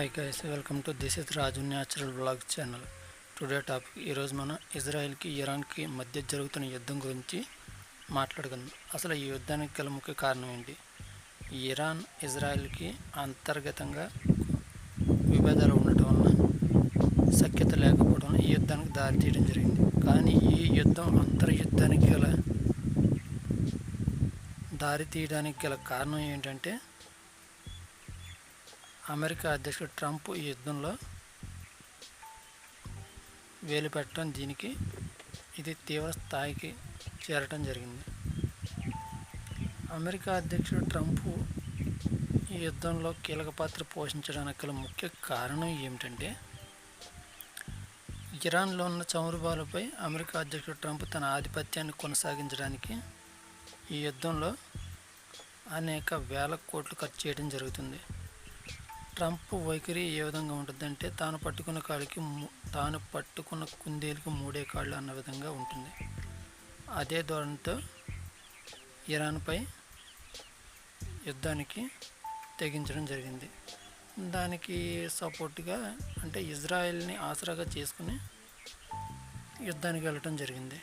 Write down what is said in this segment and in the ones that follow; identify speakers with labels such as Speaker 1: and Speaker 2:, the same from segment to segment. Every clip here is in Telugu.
Speaker 1: Hi guys, welcome to this is Raju natural blog channel. Today topic ఈరోజు మనం ఇజ్రాయెల్కి ఇరాన్కి మధ్య జరుగుతున్న యుద్ధం గురించి మాట్లాడుకుందాం. అసలు ఈ యుద్ధానికి గల ముఖ్య కారణం ఏంటి? ఇరాన్ ఇజ్రాయెల్కి అంతర్గతంగా విభేదాలు ఉండటం వలన, సఖ్యత లేకపోవడం ఈ యుద్ధానికి దారితీయడం జరిగింది. కానీ ఈ యుద్ధం దారితీయడానికి గల కారణం ఏంటంటే, అమెరికా అధ్యక్షుడు ట్రంప్ ఈ యుద్ధంలో వేలు పెట్టడం, దీనికి ఇది తీవ్ర స్థాయికి చేరటం జరిగింది. అమెరికా అధ్యక్షుడు ట్రంప్ ఈ యుద్ధంలో కీలక పాత్ర పోషించడానికి గల ముఖ్య కారణం ఏమిటంటే, ఇరాన్లో ఉన్న చమురుబాలపై అమెరికా అధ్యక్షుడు ట్రంప్ తన ఆధిపత్యాన్ని కొనసాగించడానికి ఈ యుద్ధంలో అనేక వేల కోట్లు ఖర్చు చేయడం జరుగుతుంది. ట్రంప్ వైఖరి ఏ విధంగా ఉంటుందంటే, తాను పట్టుకున్న కుందేలుకి మూడే కాళ్ళు అన్న విధంగా ఉంటుంది. అదే ధోరణితో ఇరాన్పై యుద్ధానికి తెగించడం జరిగింది. దానికి సపోర్ట్గా అంటే ఇజ్రాయెల్ని ఆసరాగా చేసుకుని యుద్ధానికి వెళ్ళటం జరిగింది.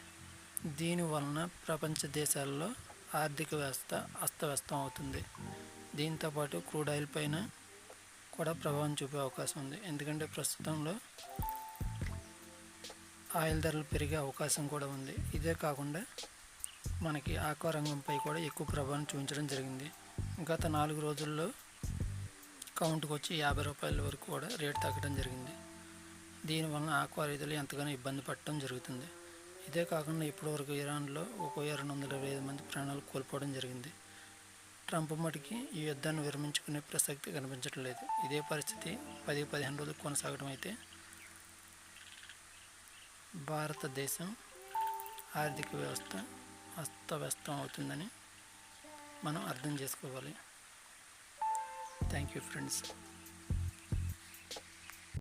Speaker 1: దీనివలన ప్రపంచ దేశాల్లో ఆర్థిక వ్యవస్థ అస్తవ్యస్తం అవుతుంది. దీంతోపాటు క్రూడ్ ఆయిల్ పైన కూడా ప్రభావం చూపే అవకాశం ఉంది. ఎందుకంటే ప్రస్తుతంలో ఆయిల్ ధరలు పెరిగే అవకాశం కూడా ఉంది. ఇదే కాకుండా మనకి ఆక్వా రంగంపై కూడా ఎక్కువ ప్రభావం చూపించడం జరిగింది. గత 4 రోజుల్లో కౌంట్కి వచ్చి 50 రూపాయల వరకు కూడా రేటు తగ్గడం జరిగింది. దీనివలన ఆక్వా రైతులు ఎంతగానో ఇబ్బంది పడటం జరుగుతుంది. ఇదే కాకుండా ఇప్పటివరకు ఇరాన్లో 1225 మంది ప్రాణాలు కోల్పోవడం జరిగింది. ట్రంప్ మటుకి ఈ యుద్ధాన్ని విరమించుకునే ప్రసక్తి కనిపించట్లేదు. ఇదే పరిస్థితి 10-15 రోజులు కొనసాగడం అయితే భారతదేశం ఆర్థిక వ్యవస్థ అస్తవ్యస్తం అవుతుందని మనం అర్థం చేసుకోవాలి. Thank you friends.